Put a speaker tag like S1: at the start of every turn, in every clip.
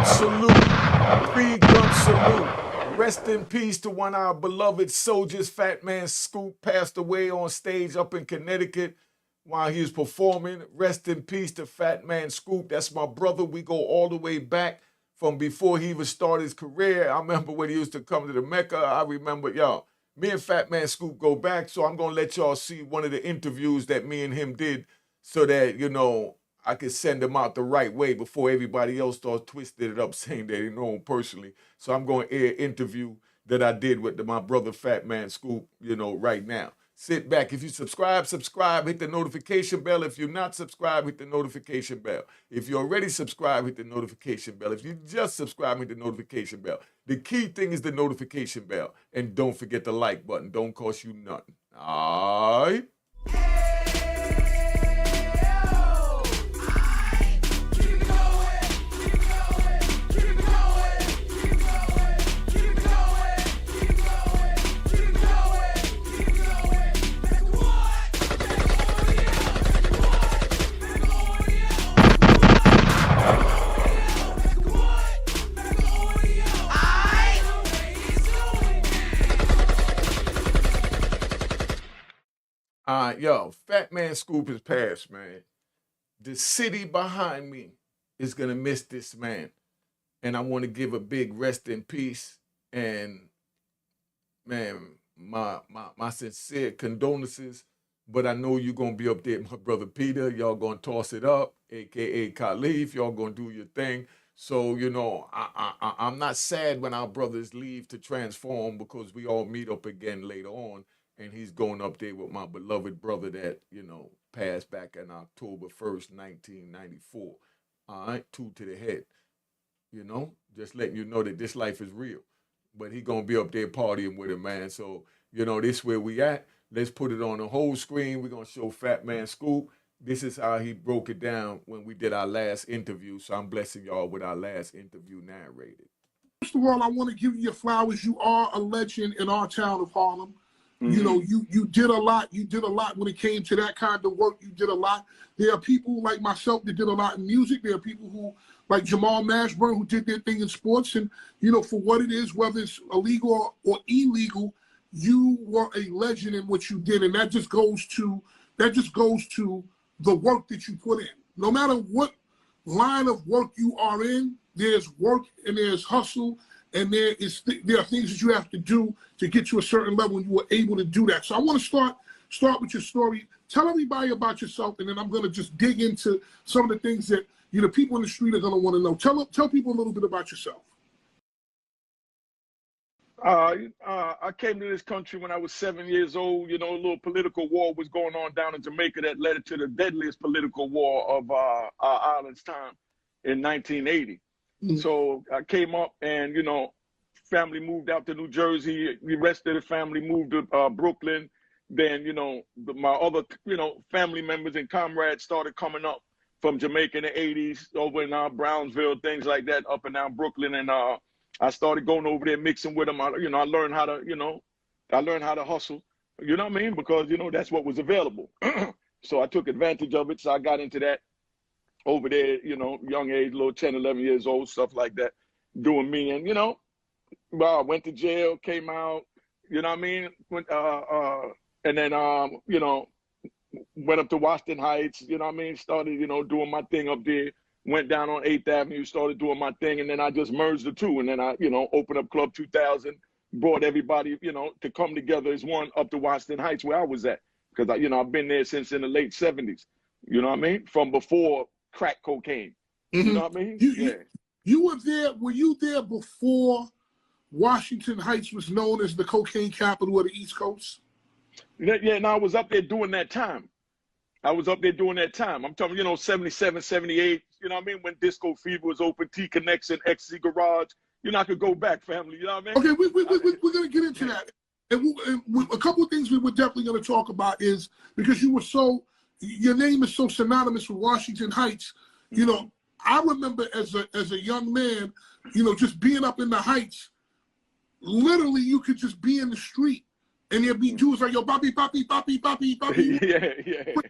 S1: Salute, pre-gun salute. Rest in peace to one of our beloved soldiers, Fatman Scoop, passed away on stage up in Connecticut while he was performing. Rest in peace to Fatman Scoop. That's my brother. We go all the way back from before he even started his career. I remember when he used to come to the Mecca. I remember, y'all, me and Fatman Scoop go back, so I'm going to let y'all see one of the interviews that me and him did so that, I could send them out the right way before everybody else starts twisting it up saying they know him personally. So I'm going to air an interview that I did with my brother Fatman Scoop, right now. Sit back. If you subscribe, hit the notification bell. If you're not subscribed, hit the notification bell. If you're already subscribed, hit the notification bell. If you just subscribe, hit the notification bell. The key thing is the notification bell. And don't forget the like button. Don't cost you nothing. All right? Yo, Fatman Scoop is passed, man. The city behind me is gonna miss this man. And I want to give a big rest in peace. And man, my sincere condolences. But I know you're gonna be up there, my brother Peter. Y'all gonna toss it up, aka Khalif. Y'all gonna do your thing. So, I'm not sad when our brothers leave to transform because we all meet up again later on. And he's going up there with my beloved brother that, passed back on October 1st, 1994. All right, two to the head. Just letting you know that this life is real. But he going to be up there partying with him, man. So, this where we at. Let's put it on the whole screen. We're going to show Fatman Scoop. This is how he broke it down when we did our last interview. So I'm blessing y'all with our last interview narrated.
S2: First of all, I want to give you your flowers. You are a legend in our town of Harlem. You did a lot. You did a lot when it came to that kind of work. You did a lot. There are people like myself that did a lot in music. There are people who, like Jamal Mashburn, who did their thing in sports. And, for what it is, whether it's illegal or illegal, you were a legend in what you did. And that just goes to the work that you put in. No matter what line of work you are in, there's work and there's hustle. And there are things that you have to do to get to a certain level, and you were able to do that. So I want to start with your story. Tell everybody about yourself, and then I'm going to just dig into some of the things that people in the street are going to want to know. Tell people a little bit about yourself.
S3: I came to this country when I was 7 years old. A little political war was going on down in Jamaica that led to the deadliest political war of our island's time in 1980. So I came up and, family moved out to New Jersey. The rest of the family moved to Brooklyn. Then, my other, family members and comrades started coming up from Jamaica in the 80s over in Brownsville, things like that, up and down Brooklyn. And I started going over there mixing with them. I learned how to hustle, because, that's what was available. So I took advantage of it. So I got into that. Over there, young age, little 10, 11 years old, stuff like that, doing me. And, I went to jail, came out, Went, and then, went up to Washington Heights, started, doing my thing up there, went down on 8th Avenue, started doing my thing. And then I just merged the two. And then I, opened up Club 2000, brought everybody, to come together as one up to Washington Heights where I was at. Because, I've been there since in the late 70s, from before crack cocaine. You know what I mean?
S2: You were there. Were you there before Washington Heights was known as the cocaine capital of the East Coast?
S3: Yeah, and I was up there during that time. I'm talking, 77, 78, when Disco Fever was open, T-Connection, Ecstasy Garage. I could go back, family, you know what I mean?
S2: Okay, we're going to get into that. And a couple of things we were definitely going to talk about is, because your name is so synonymous with Washington Heights. I remember as a young man, just being up in the Heights. Literally, you could just be in the street, and there'd be dudes like, yo, Bobby.
S3: Yeah.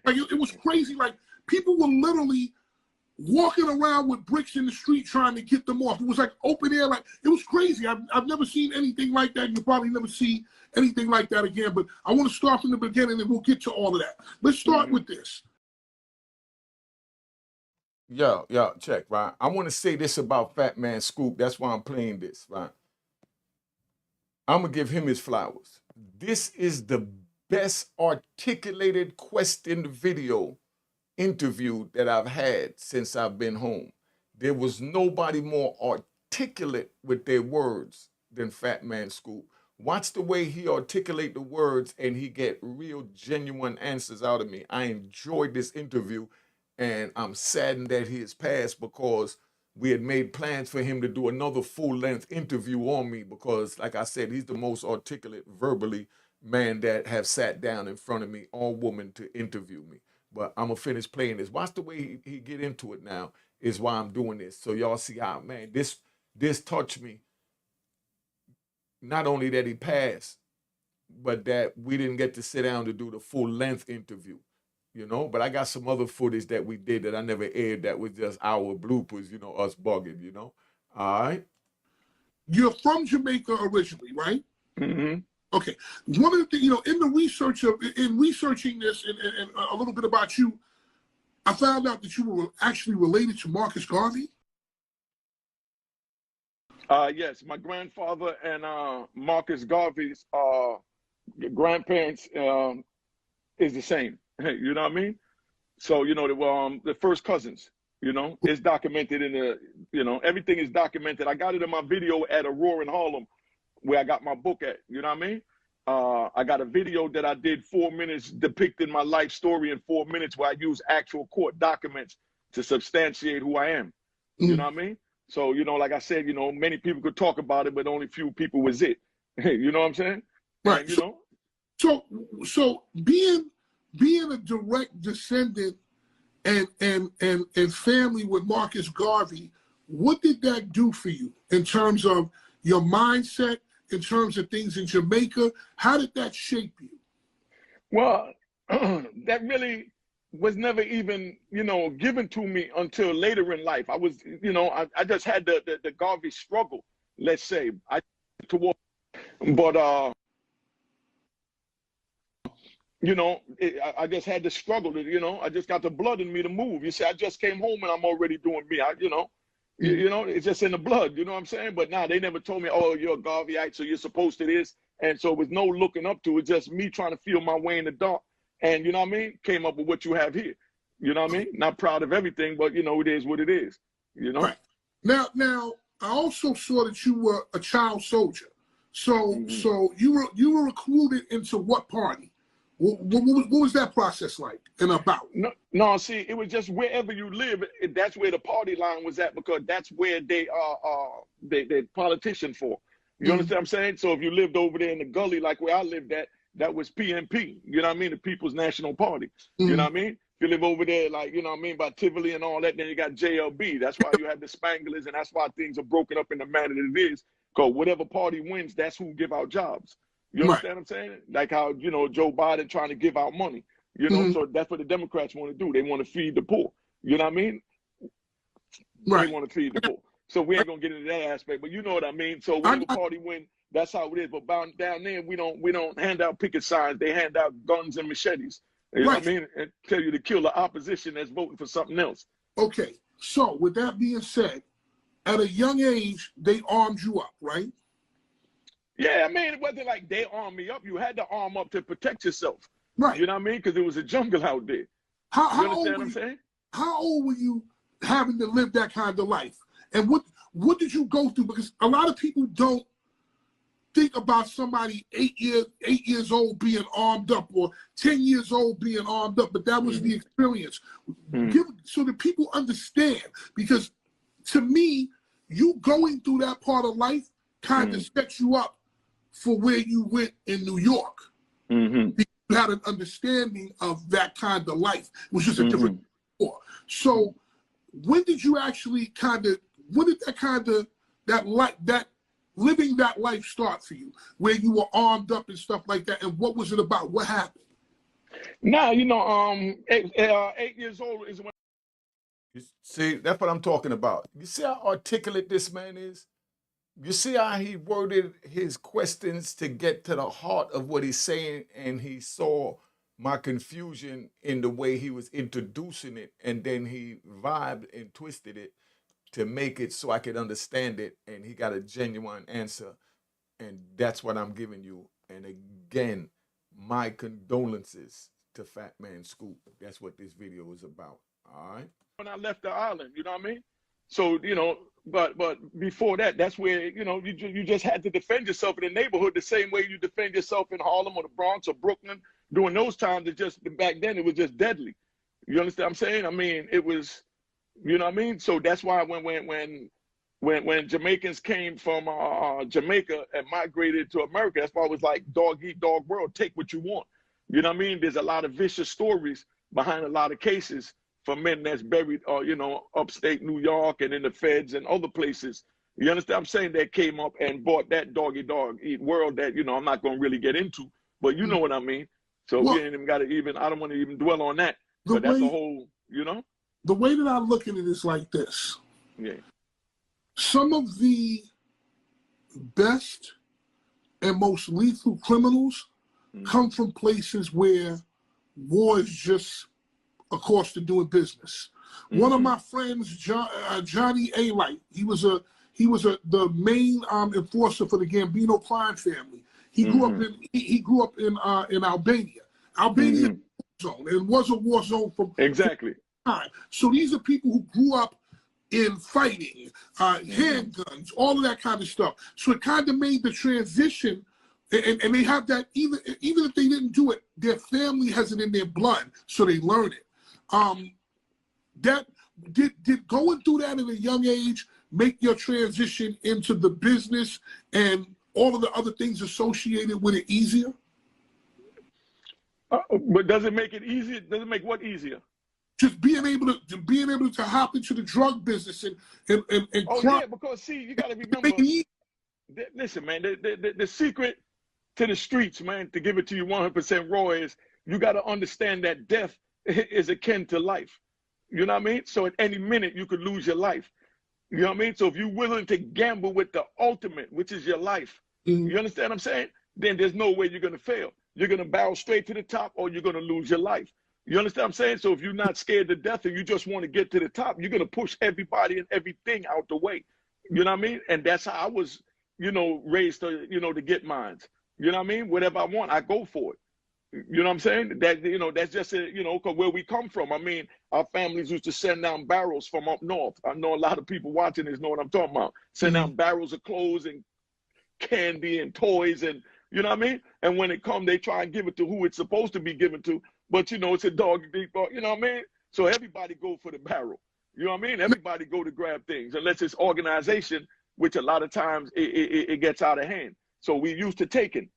S2: Like, it was crazy. Like, people were literally walking around with bricks in the street trying to get them off. It was like open air, like it was crazy. I've never seen anything like that. You'll probably never see anything like that again. But I want to start from the beginning and we'll get to all of that. Let's start with this.
S1: Yo, check, right? I want to say this about Fatman Scoop. That's why I'm playing this, right? I'm going to give him his flowers. This is the best articulated question video interview that I've had since I've been home. There was nobody more articulate with their words than Fatman Scoop. Watch the way he articulate the words and he get real genuine answers out of me. I enjoyed this interview and I'm saddened that he has passed because we had made plans for him to do another full-length interview on me because, like I said, he's the most articulate verbally man that have sat down in front of me, all woman, to interview me. But I'm going to finish playing this. Watch the way he get into it now is why I'm doing this. So y'all see how, man, this touched me. Not only that he passed, but that we didn't get to sit down to do the full-length interview. You know, but I got some other footage that we did that I never aired that was just our bloopers, you know, us bugging, you know. All right.
S2: You're from Jamaica originally, right?
S3: Mm-hmm.
S2: Okay. One of the things, you know, in researching this and a little bit about you, I found out that you were actually related to Marcus Garvey.
S3: Yes, my grandfather and Marcus Garvey's grandparents is the same. You know what I mean? So, you know, the first cousins, you know, it's documented in the, you know, everything is documented. I got it in my video at Aurora in Harlem where I got my book at, you know what I mean? I got a video that I did 4 minutes depicting my life story in 4 minutes where I use actual court documents to substantiate who I am. You know what I mean? So, you know, like I said, you know, many people could talk about it, but only few people was it. You know what I'm saying?
S2: Right.
S3: And, you know?
S2: So being a direct descendant and family with Marcus Garvey, what did that do for you in terms of your mindset, in terms of things in Jamaica? How did that shape you?
S3: Well, that really was never even, you know, given to me until later in life. I was, you know, I just had the Garvey struggle, let's say. But you know, I just had to struggle. You know, I just got the blood in me to move. You see, I just came home and I'm already doing me. You know, you know, it's just in the blood. You know what I'm saying? But now they never told me, oh, you're a Garveyite, so you're supposed to this. And so it was no looking up to it. Just me trying to feel my way in the dark. And you know what I mean? Came up with what you have here. You know what I mean? Not proud of everything, but you know, it is what it is. You know.
S2: Right. Now, I also saw that you were a child soldier. So you were recruited into what party? What was that process like and about?
S3: No, see, it was just wherever you live, that's where the party line was at because that's where they politician for. You understand what I'm saying? So if you lived over there in the gully like where I lived at, that was PNP. You know what I mean? The People's National Party. You know what I mean? If you live over there, like, you know what I mean, by Tivoli and all that, then you got JLB. That's why you have the Spanglers, and that's why things are broken up in the manner that it is. Because whatever party wins, that's who give out jobs. You understand what I'm saying? Like how, you know, Joe Biden trying to give out money. You know, so that's what the Democrats want to do. They want to feed the poor. You know what I mean?
S2: Right.
S3: They want to feed the poor. So we ain't gonna get into that aspect, but you know what I mean. So whatever party win, that's how it is. But down there, we don't hand out picket signs. They hand out guns and machetes. You know what I mean? And tell you to kill the opposition that's voting for something else.
S2: Okay. So with that being said, at a young age, they armed you up, right?
S3: Yeah, I mean, it wasn't like they armed me up. You had to arm up to protect yourself.
S2: Right.
S3: You know what I mean? Because there was a jungle out there.
S2: You
S3: understand what I'm saying?
S2: How old were you having to live that kind of life? And what did you go through? Because a lot of people don't think about somebody 8 years old being armed up or 10 years old being armed up, but that was the experience. So that people understand, because to me, you going through that part of life kind of sets you up for where you went in New York. You had an understanding of that kind of life. It was just a different war. So when did you actually when did that living that life start for you, where you were armed up and stuff like that, and what was it about? What happened?
S3: Now, you know, 8 years old is when
S1: You see, that's what I'm talking about. You see how articulate this man is? You see how he worded his questions to get to the heart of what he's saying, and he saw my confusion in the way he was introducing it, and then he vibed and twisted it to make it so I could understand it, and he got a genuine answer, and that's what I'm giving you. And again, my condolences to Fatman Scoop. That's what this video is about. All right.
S3: When I left the island, you know what I mean? So, but before that, that's where, you just had to defend yourself in the neighborhood the same way you defend yourself in Harlem or the Bronx or Brooklyn. During those times, back then it was just deadly. You understand what I'm saying? I mean, it was, you know what I mean? So that's why when Jamaicans came from Jamaica and migrated to America, that's why it was like dog eat dog world, take what you want. You know what I mean? There's a lot of vicious stories behind a lot of cases for men that's buried, upstate New York and in the feds and other places. You understand what I'm saying? That came up and bought that dog eat world that, I'm not going to really get into, but you know what I mean? So
S2: Well,
S3: we ain't even got to I don't want to even dwell on that, but that's a whole,
S2: The way that I look at it is like this.
S3: Yeah.
S2: Some of the best and most lethal criminals come from places where war is just a cost of doing business. One of my friends, Johnny A. Light, he was the main enforcer for the Gambino crime family. He grew up in Albania. Albania zone, and was a war zone from
S3: exactly
S2: time. So these are people who grew up in fighting, handguns, all of that kind of stuff. So it kind of made the transition, and they have that, even if they didn't do it, their family has it in their blood, so they learn it. That did going through that at a young age make your transition into the business and all of the other things associated with it easier?
S3: But does it make it easier? Does it make what easier?
S2: Just being able to hop into the drug business and
S3: crime. Yeah, because see, you got to remember. Listen, man, the secret to the streets, man, to give it to you 100% raw is you got to understand that death is akin to life. You know what I mean? So at any minute you could lose your life. You know what I mean? So if you're willing to gamble with the ultimate, which is your life, you understand what I'm saying? Then there's no way you're going to fail. You're going to barrel straight to the top, or you're going to lose your life. You understand what I'm saying? So if you're not scared to death and you just want to get to the top, you're going to push everybody and everything out the way. You know what I mean? And that's how I was, raised to, to get mines. You know what I mean? Whatever I want, I go for it. You know what I'm saying? That, that's just, cause where we come from. I mean, our families used to send down barrels from up north. I know a lot of people watching this know what I'm talking about. Send down barrels of clothes and candy and toys and, you know what I mean? And when it come, they try and give it to who it's supposed to be given to. But, it's a dog, you know what I mean? So everybody go for the barrel. You know what I mean? Everybody go to grab things, unless it's organization, which a lot of times it gets out of hand. So we used to taking,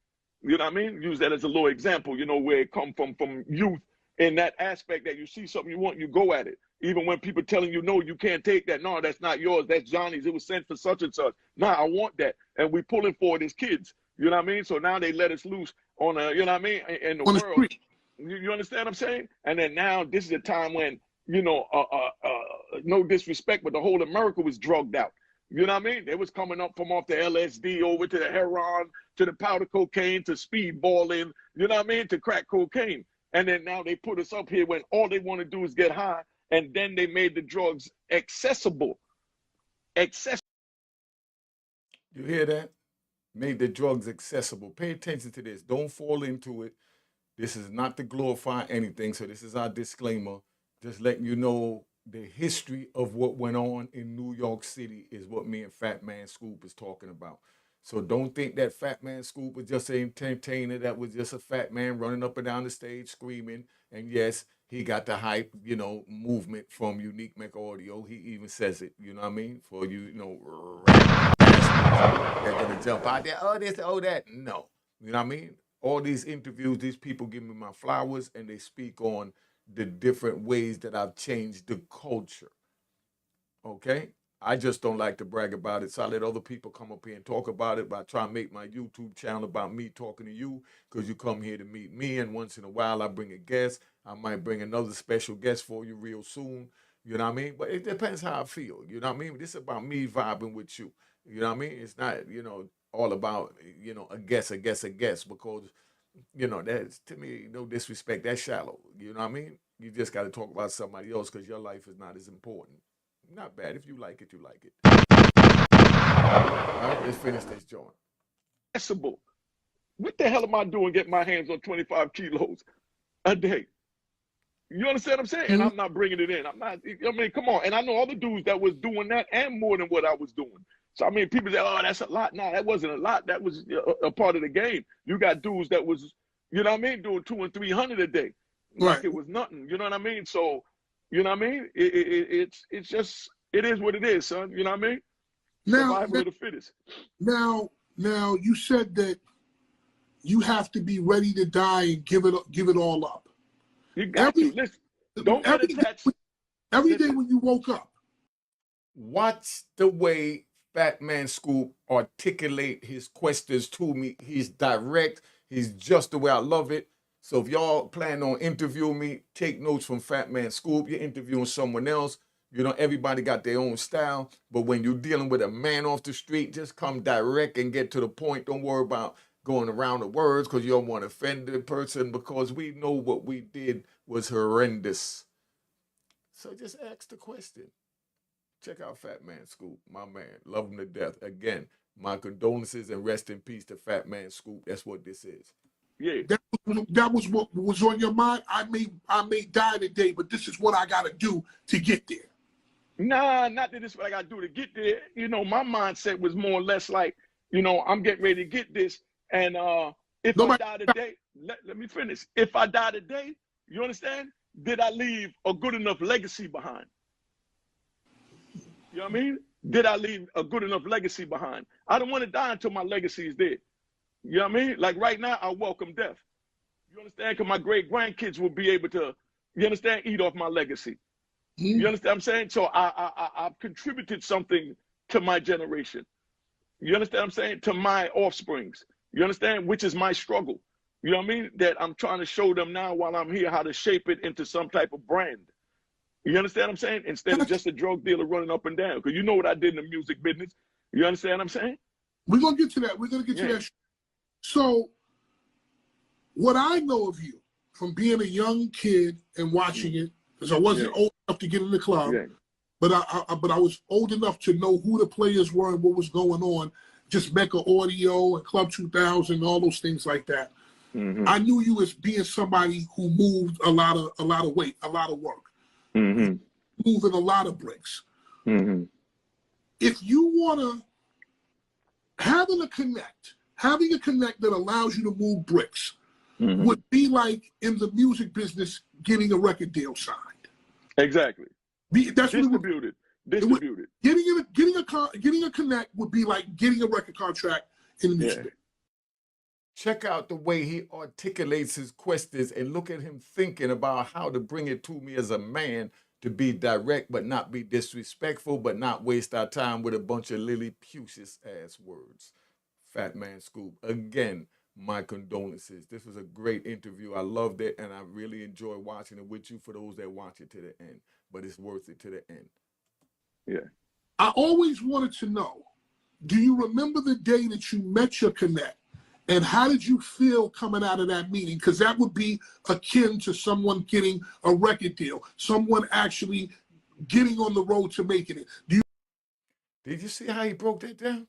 S3: you know what I mean? Use that as a little example, where it come from youth in that aspect that you see something you want, you go at it. Even when people telling you, no, you can't take that. No, that's not yours. That's Johnny's. It was sent for such and such. Nah, I want that. And we pulling for it as kids. You know what I mean? So now they let us loose on a, you know what I mean? In the world. You understand what I'm saying? And then now this is a time when, no disrespect, but the whole America was drugged out. You know what I mean? They was coming up from off the LSD over to the heroin, to the powder cocaine, to speedballing, you know what I mean? To crack cocaine. And then now they put us up here when all they want to do is get high. And then they made the drugs accessible.
S1: You hear that? Made the drugs accessible. Pay attention to this. Don't fall into it. This is not to glorify anything. So this is our disclaimer. Just letting you know the history of what went on in New York City is what me and Fatman Scoop is talking about. So don't think that Fatman Scoop was just an entertainer that was just a fat man running up and down the stage screaming. And yes, he got the hype, movement from Unique Mecca Audio. He even says it, you know what I mean? For you, they're gonna jump out there, oh this, oh that. No. You know what I mean? All these interviews, these people give me my flowers and they speak on the different ways that I've changed the culture. Okay? I just don't like to brag about it. So I let other people come up here and talk about it, but I try to make my YouTube channel about me talking to you because you come here to meet me. And once in a while, I bring a guest. I might bring another special guest for you real soon. You know what I mean? But it depends how I feel. You know what I mean? This is about me vibing with you. You know what I mean? It's not, all about, a guess, because, that's to me, no disrespect. That's shallow. You know what I mean? You just got to talk about somebody else because your life is not as important. Not bad. If you like it, you like it. All right, let's finish this joint.
S3: Accessible. What the hell am I doing getting my hands on 25 kilos a day? You understand what I'm saying? And I'm not bringing it in. I'm not, I mean, come on. And I know all the dudes that was doing that and more than what I was doing. So, I mean, people say, oh, that's a lot. No, that wasn't a lot. That was a part of the game. You got dudes that was, you know what I mean, doing 200 and 300 a day. Like it was nothing. You know what I mean? So, you know what I mean? It's just, it is what it is, son. You know what I mean? Survival of the fittest.
S2: Now, you said that you have to be ready to die and give it all up.
S3: You got to. Listen, don't get attached.
S2: Every day when you woke up.
S1: Watch the way Fatman Scoop articulate his questions to me. He's direct. He's just the way I love it. So if y'all plan on interviewing me, take notes from Fatman Scoop. You're interviewing someone else. Everybody got their own style. But when you're dealing with a man off the street, just come direct and get to the point. Don't worry about going around the words because you don't want to offend the person, because we know what we did was horrendous. So just ask the question. Check out Fatman Scoop, my man. Love him to death. Again, my condolences and rest in peace to Fatman Scoop. That's what this is.
S3: Yeah.
S2: That was what was on your mind. I may die today, but this is what I got to do to get there.
S3: Nah, not that this is what I got to do to get there. My mindset was more or less like, I'm getting ready to get this. And if I die today, let me finish. If I die today, you understand? Did I leave a good enough legacy behind? You know what I mean? Did I leave a good enough legacy behind? I don't want to die until my legacy is dead. You know what I mean? Like right now, I welcome death. You understand? Because my great grandkids will be able to, you understand, eat off my legacy. You understand what I'm saying? So I've contributed something to my generation. You understand what I'm saying? To my offsprings. You understand? Which is my struggle. You know what I mean? That I'm trying to show them now while I'm here how to shape it into some type of brand. You understand what I'm saying? Instead of just a drug dealer running up and down. Because you know what I did in the music business. You understand what I'm saying?
S2: We're going to get to that. We're going to get to that. So what I know of you from being a young kid and watching it, because I wasn't old enough to get in the club, but I was old enough to know who the players were and what was going on. Just Mecca Audio and Club 2000, all those things like that. I knew you as being somebody who moved a lot of weight, a lot of work, moving a lot of bricks. If you want to, having a connect that allows you to move bricks would be like in the music business getting a record deal signed.
S3: Exactly.
S2: That's
S3: distributed.
S2: Getting a connect would be like getting a record contract in the music business.
S1: Check out the way he articulates his questions and look at him thinking about how to bring it to me as a man, to be direct but not be disrespectful, but not waste our time with a bunch of Lilliputious ass words. Fatman Scoop, again, my condolences. This was a great interview. I loved it, and I really enjoyed watching it with you for those that watch it to the end. But it's worth it to the end.
S3: Yeah.
S2: I always wanted to know, do you remember the day that you met your connect? And how did you feel coming out of that meeting? Because that would be akin to someone getting a record deal, someone actually getting on the road to making it.
S1: Did you see how he broke that down?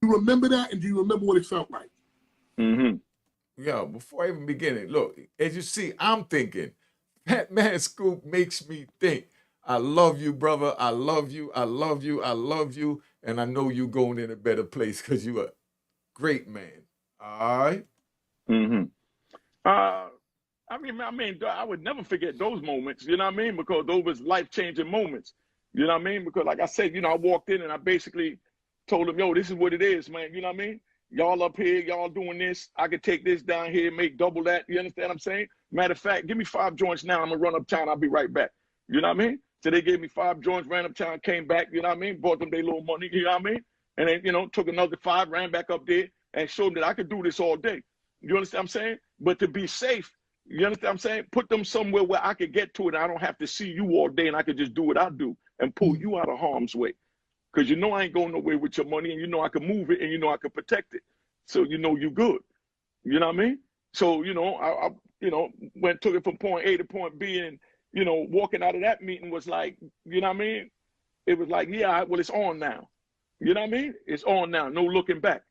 S2: Do you remember that? And do you remember what it felt like?
S1: Yeah, before I even begin it, look, as you see, I'm thinking, Fatman Scoop makes me think. I love you, brother. I love you. I love you. I love you. And I know you going in a better place because you're a great man. All right.
S3: I mean, I would never forget those moments, you know what I mean? Because those was life-changing moments, you know what I mean? Because like I said, I walked in and I basically told them, yo, this is what it is, man, you know what I mean? Y'all up here, y'all doing this. I could take this down here, make double that. You understand what I'm saying? Matter of fact, give me 5 joints now. I'm going to run uptown. I'll be right back. You know what I mean? So they gave me 5 joints, ran uptown, came back, you know what I mean? Bought them their little money, you know what I mean? And then, took another 5, ran back up there and showed them that I could do this all day. You understand what I'm saying? But to be safe, You understand what I'm saying? Put them somewhere where I could get to it. I don't have to see you all day and I could just do what I do and pull you out of harm's way. Because you know I ain't going nowhere with your money, and you know I can move it, and you know I can protect it. So you know you good. You know what I mean? So, you know, I took it from point A to point B, and, you know, walking out of that meeting was like, you know what I mean? It was like, yeah, well, it's on now. You know what I mean? It's on now. No looking back.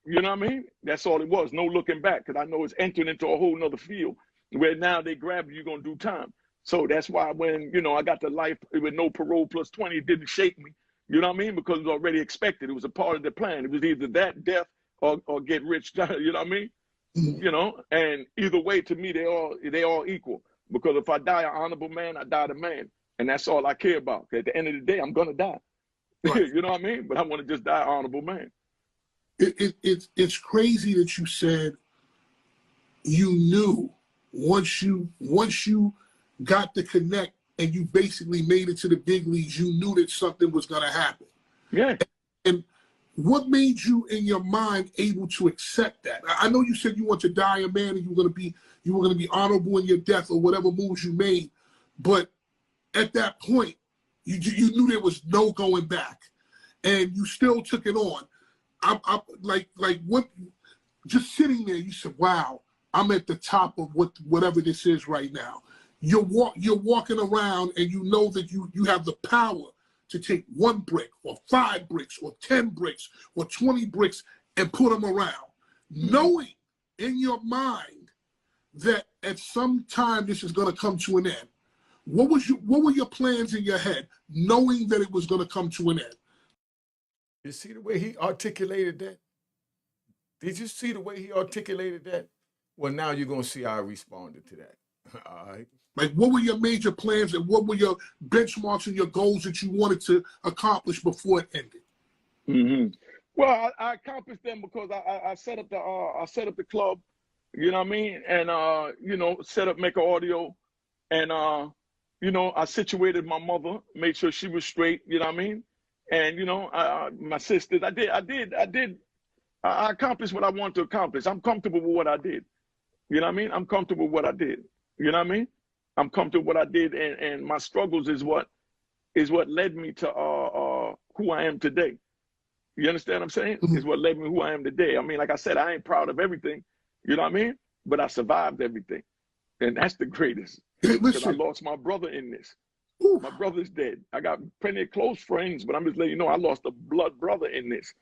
S3: You know what I mean? That's all it was. No looking back. Because I know it's entering into a whole nother field where now they grab you, you're going to do time. So that's why when, you know, I got the life with no parole plus 20, it didn't shake me. You know what I mean? Because it was already expected. It was a part of the plan. It was either that, death, or get rich. You know what I mean? You know, and either way, to me, they all equal. Because if I die an honorable man, I died a man. And that's all I care about. At the end of the day, I'm going to die. Right. You know what I mean? But I want to just die an honorable man.
S2: It's crazy that you said you knew once you got the connect and you basically made it to the big leagues, you knew that something was going to happen.
S3: Yeah.
S2: And what made you in your mind able to accept that? I know you said you want to die a man and you were going to be honorable in your death or whatever moves you made, but at that point, you knew there was no going back, and you still took it on. I'm like what? Just sitting there, you said, "Wow, I'm at the top of whatever this is right now." You're walking around, and you know that you have the power to take 1 brick or 5 bricks or 10 bricks or 20 bricks and put them around, knowing in your mind that at some time this is going to come to an end. What were your plans in your head, knowing that it was going to come to an end?
S1: You see the way he articulated that? Did you see the way he articulated that? Well, now you're going to see how I responded to that. All right.
S2: Like, what were your major plans and what were your benchmarks and your goals that you wanted to accomplish before it ended?
S3: Mm-hmm. Well, I accomplished them because I set up the club, you know what I mean, and you know, set up Mecca Audio, and you know, I situated my mother, made sure she was straight, you know what I mean, and you know, my sisters, I accomplished what I wanted to accomplish. I'm comfortable with what I did, you know what I mean. I'm comfortable with what I did, you know what I mean. I'm comfortable with what I did, and my struggles is what led me to who I am today. You understand what I'm saying?
S2: Mm-hmm.
S3: Is what led me who I am today. I mean, like I said, I ain't proud of everything, you know what I mean? But I survived everything. And that's the greatest.
S2: Hey,
S3: because I lost my brother in this.
S2: Ooh.
S3: My brother's dead. I got plenty of close friends, but I'm just letting you know I lost a blood brother in this.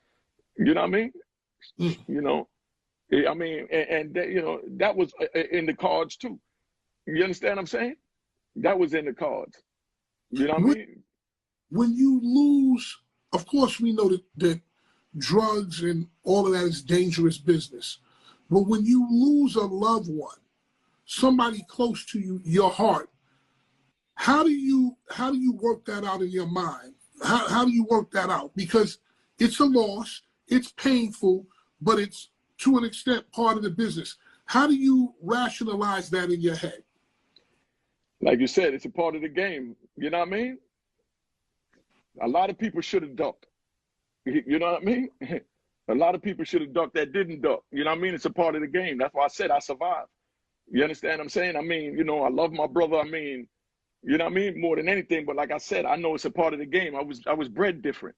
S3: You know what I mean? You know? I mean, and that, you know, that was in the cards too. You understand what I'm saying? That was in the cards. You know what I mean?
S2: When you lose, of course we know that drugs and all of that is dangerous business. But when you lose a loved one, somebody close to you, your heart, how do you work that out in your mind? How do you work that out? Because it's a loss, it's painful, but it's to an extent part of the business. How do you rationalize that in your head?
S3: Like you said, it's a part of the game. You know what I mean? A lot of people should have ducked. You know what I mean? A lot of people should have ducked that didn't duck. You know what I mean? It's a part of the game. That's why I said I survived. You understand what I'm saying? I mean, you know, I love my brother. I mean, you know what I mean? More than anything. But like I said, I know it's a part of the game. I was bred different.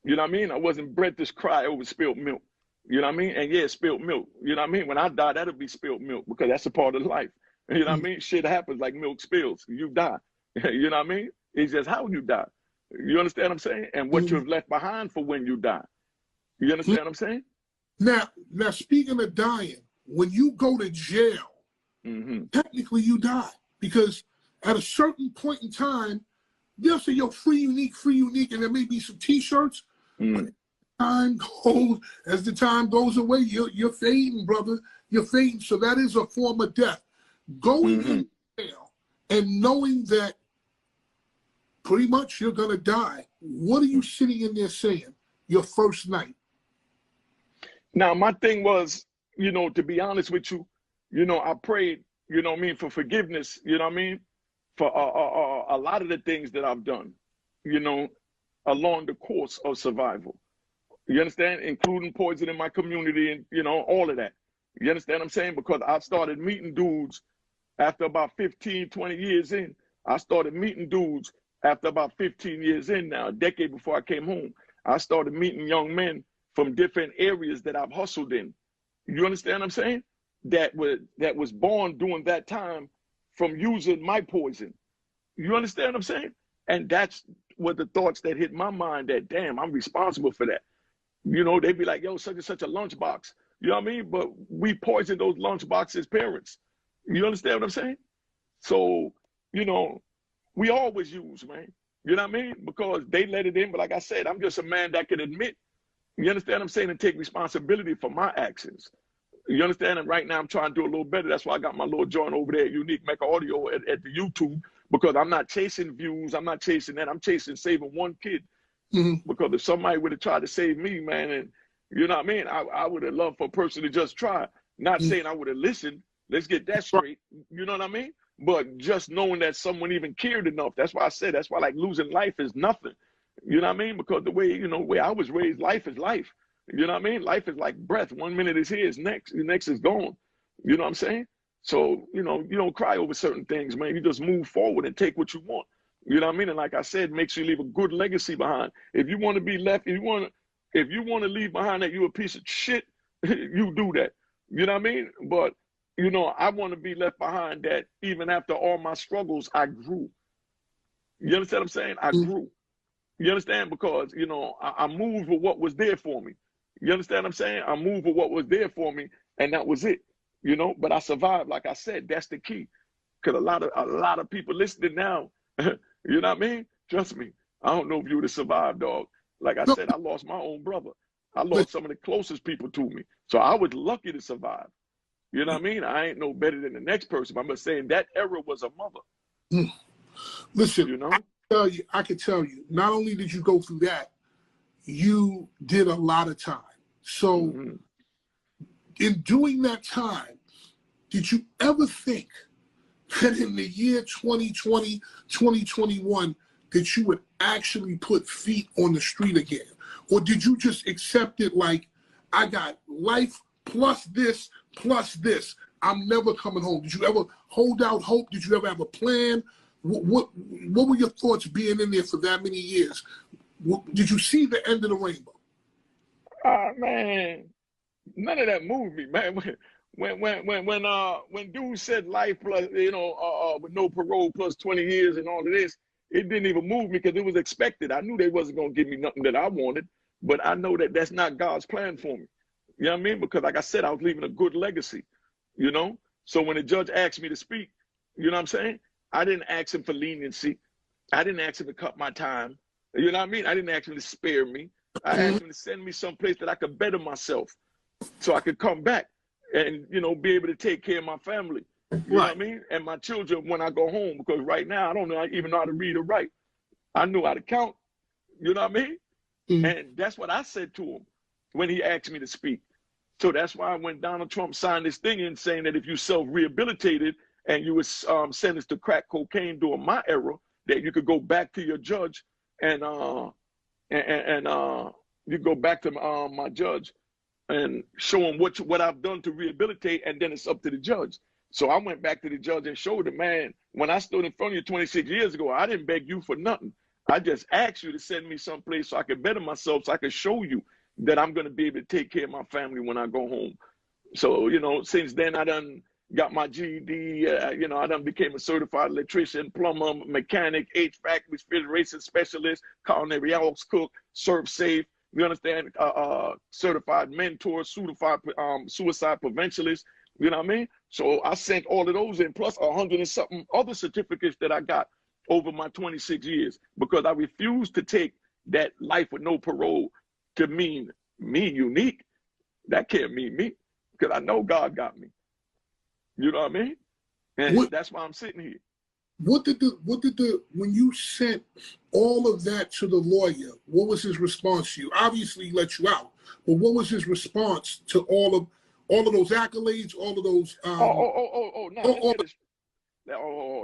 S3: You know what I mean? I wasn't bred to cry over spilled milk. You know what I mean? And yeah, spilled milk. You know what I mean? When I die, that'll be spilled milk because that's a part of life. You know what I mean? Shit happens like milk spills. You die. You know what I mean? It's just how you die. You understand what I'm saying? And what you have left behind for when you die. You understand what I'm saying?
S2: Now speaking of dying, when you go to jail, technically you die because at a certain point in time, they'll say, yo, free unique, and there may be some t-shirts, but as the time goes away, you're fading, brother. You're fading. So that is a form of death. Going in jail and knowing that pretty much you're gonna die. What are you sitting in there saying your first night?
S3: Now, my thing was, you know, to be honest with you, you know, I prayed, you know what I mean, for forgiveness, you know what I mean, for a lot of the things that I've done, you know, along the course of survival. You understand? Including poison in my community and, you know, all of that. You understand what I'm saying? Because I started meeting dudes after about 15, 20 years in. I started meeting dudes after about 15 years in now, a decade before I came home. I started meeting young men from different areas that I've hustled in. You understand what I'm saying? That was born during that time from using my poison. You understand what I'm saying? And that's what the thoughts that hit my mind, that damn, I'm responsible for that. You know, they'd be like, yo, such and such a lunchbox. You know what I mean? But we poisoned those lunchboxes' parents. You understand what I'm saying? So, you know, we always use, man. You know what I mean? Because they let it in. But like I said, I'm just a man that can admit, you understand what I'm saying, and take responsibility for my actions. You understand? And right now I'm trying to do a little better. That's why I got my little joint over there at Unique Mecca Audio at the YouTube, because I'm not chasing views. I'm not chasing that. I'm chasing saving one kid.
S2: Mm-hmm.
S3: Because if somebody would have tried to save me, man, and you know what I mean, I would have loved for a person to just try. Not saying I would have listened. Let's get that straight. You know what I mean? But just knowing that someone even cared enough. That's why I said, that's why like losing life is nothing. You know what I mean? Because the way, you know, where I was raised, life is life. You know what I mean? Life is like breath. 1 minute is here, it's next. The next is gone. You know what I'm saying? So, you know, you don't cry over certain things, man. You just move forward and take what you want. You know what I mean? And like I said, make sure you leave a good legacy behind. If you want to be left, if you want to leave behind that you're a piece of shit, you do that. You know what I mean? But, you know, I want to be left behind that even after all my struggles, I grew. You understand what I'm saying? I grew. You understand? Because, you know, I moved with what was there for me. You understand what I'm saying? I moved with what was there for me, and that was it. You know, but I survived. Like I said, that's the key. Because a lot of people listening now, you know what I mean? Trust me, I don't know if you would have survived, dog. Like I said, I lost my own brother. I lost some of the closest people to me. So I was lucky to survive. You know what I mean? I ain't no better than the next person. I'm just saying that era was a mother.
S2: Listen,
S3: you know?
S2: I can tell you, not only did you go through that, you did a lot of time. So in doing that time, did you ever think that in the year 2020, 2021, that you would actually put feet on the street again? Or did you just accept it like, I got life plus this, I'm never coming home? Did you ever hold out hope? Did you ever have a plan? What were your thoughts being in there for that many years? Did you see the end of the rainbow?
S3: Man, none of that moved me, man. When dude said life plus, you know, with no parole plus 20 years and all of this, it didn't even move me because it was expected. I knew they wasn't gonna give me nothing that I wanted, but I know that that's not God's plan for me. You know what I mean? Because like I said, I was leaving a good legacy, you know? So when the judge asked me to speak, you know what I'm saying? I didn't ask him for leniency. I didn't ask him to cut my time. You know what I mean? I didn't ask him to spare me. I asked him to send me someplace that I could better myself so I could come back and, you know, be able to take care of my family. You know what I mean? And my children when I go home, because right now I don't even know how to read or write. I knew how to count. You know what I mean? And that's what I said to him when he asked me to speak. So that's why when Donald Trump signed this thing in saying that if you self-rehabilitated and you was sentenced to crack cocaine during my era, that you could go back to your judge and you go back to my judge and show him what I've done to rehabilitate, and then it's up to the judge. So I went back to the judge and showed him, man, when I stood in front of you 26 years ago, I didn't beg you for nothing. I just asked you to send me someplace so I could better myself, so I could show you that I'm going to be able to take care of my family when I go home. So, you know, since then I done got my GED, you know, I done became a certified electrician, plumber, mechanic, HVAC, refrigeration specialist, culinary arts cook, serve safe, you understand, certified mentor, suicide preventionist, you know what I mean? So I sent all of those in, plus 100 and something other certificates that I got over my 26 years, because I refused to take that life with no parole to mean me unique. That can't mean me, because I know God got me. You know what I mean? And that's why I'm sitting here.
S2: When you sent all of that to the lawyer, what was his response to you? Obviously he let you out, but what was his response to all of those accolades, all of those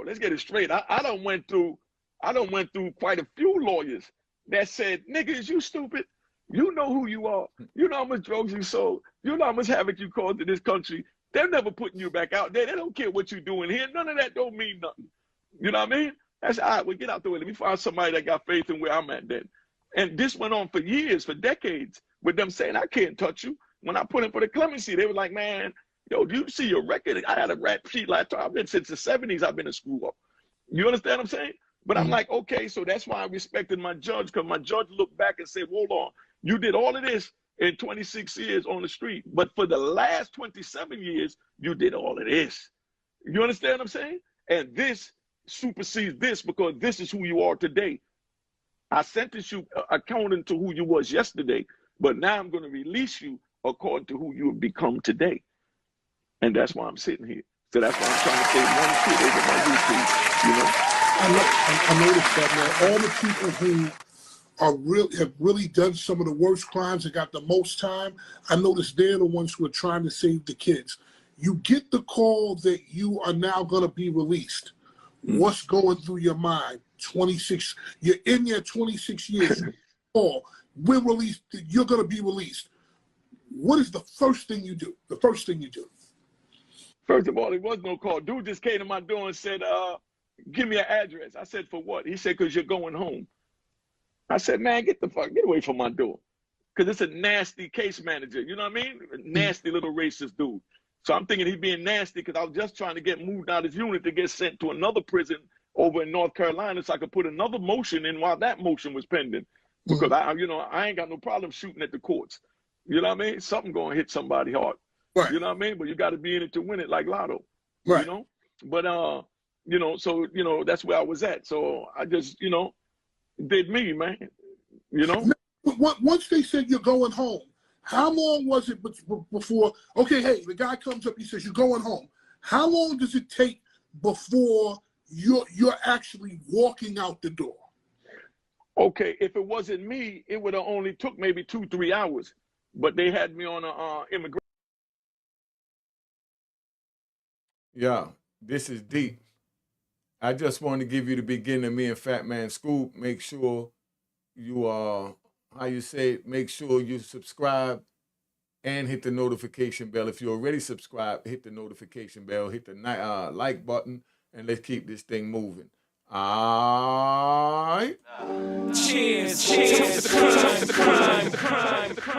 S3: let's get it straight. I done went through quite a few lawyers that said, nigga, is you stupid? You know who you are. You know how much drugs you sold. You know how much havoc you caused in this country. They're never putting you back out there. They don't care what you're doing here. None of that don't mean nothing. You know what I mean? That's all right. Well, get out the way. Let me find somebody that got faith in where I'm at then. And this went on for years, for decades, with them saying, I can't touch you. When I put in for the clemency, they were like, man, yo, do you see your record? I had a rap sheet last time. I've been since the 70s. I've been a screw up. You understand what I'm saying? But I'm like, okay, so that's why I respected my judge, because my judge looked back and said, hold on, you did all of this in 26 years on the street, but for the last 27 years, you did all of this. You understand what I'm saying? And this supersedes this, because this is who you are today. I sentenced you according to who you was yesterday, but now I'm going to release you according to who you have become today. And that's why I'm sitting here. So that's why I'm trying to say one shit over my YouTube, you know?
S2: I noticed that, man. All the people who have really done some of the worst crimes and got the most time, I noticed they're the ones who are trying to save the kids. You get the call that you are now going to be released. What's going through your mind? 26, you're in there 26 years. Oh, we're released. You're going to be released. What is the first thing you do? The first thing you do?
S3: First of all, there was no call. Dude just came to my door and said, give me an address. I said, for what? He said, because you're going home. I said, man, get away from my door. Because it's a nasty case manager. You know what I mean? A nasty little racist dude. So I'm thinking he's being nasty because I was just trying to get moved out of his unit to get sent to another prison over in North Carolina so I could put another motion in while that motion was pending. Because I ain't got no problem shooting at the courts. You know what I mean? Something going to hit somebody hard.
S2: Right.
S3: You know what I mean? But you got to be in it to win it, like Lotto.
S2: Right.
S3: You know? But, so, that's where I was at. So I just, did me, man. You know?
S2: Once they said you're going home, how long was it before, okay, hey, the guy comes up, he says, you're going home. How long does it take before you're actually walking out the door?
S3: Okay, if it wasn't me, it would have only took maybe 2-3 hours. But they had me on a immigration.
S1: Yeah, this is deep. I just want to give you the beginning of me and Fatman Scoop. Make sure you make sure you subscribe and hit the notification bell. If you're already subscribed, hit the notification bell, hit the like button, and let's keep this thing moving. All right.
S4: Cheers to the crime.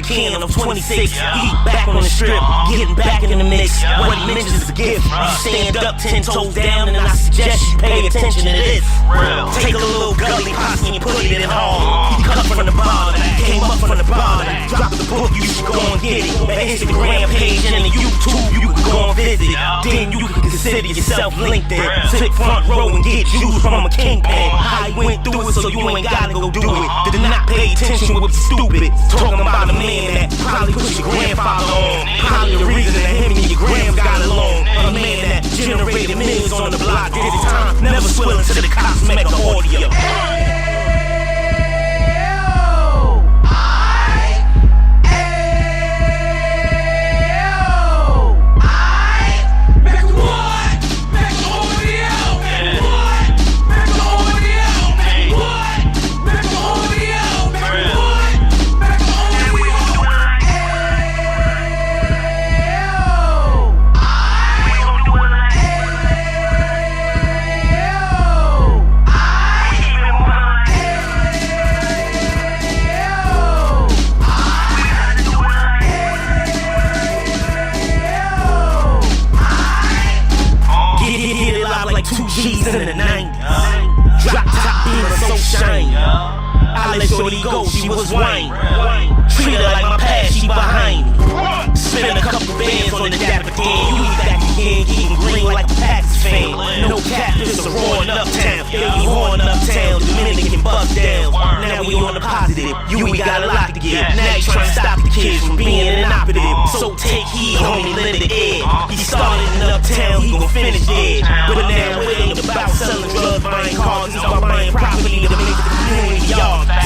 S4: Can of 26, back on the strip, getting back in the mix. What he mentions is a gift. You stand up 10 toes down, and I suggest you pay attention to this. Take a little gully posse and put it in home. You cut from the bottom, came up from the bottom. Drop the book, you should go and get it. An Instagram page and a YouTube, you can go and visit. Then you can consider yourself linked in. Sit front row and get juice from a kingpin. I went through it, so you ain't gotta go do it. Did not pay attention, was stupid. Talking about a man that probably put your grandfather on. Probably the reason that him and your grams got along. A man that generated millions on the block. Did his time, never swilling to the cops make the audio. G's in the 90s. Drop top being so shiny. I let shorty go, she was whining. Treat her like my past, she behind me. Spend a couple bands on the dapper Dan. You eat that again, eating green like a Packers fan. No cap, this a roaring uptown. Yeah, we roaring uptown, Dominican bust down. Now we on the positive, you ain't got a lot to give. Now you trying to stop the kids from being inoperative. So take heed, homie, let it air. He started in uptown, he gon' finish there. But now it ain't about selling drugs, buying cars, it's about buying property to make the you in the yard.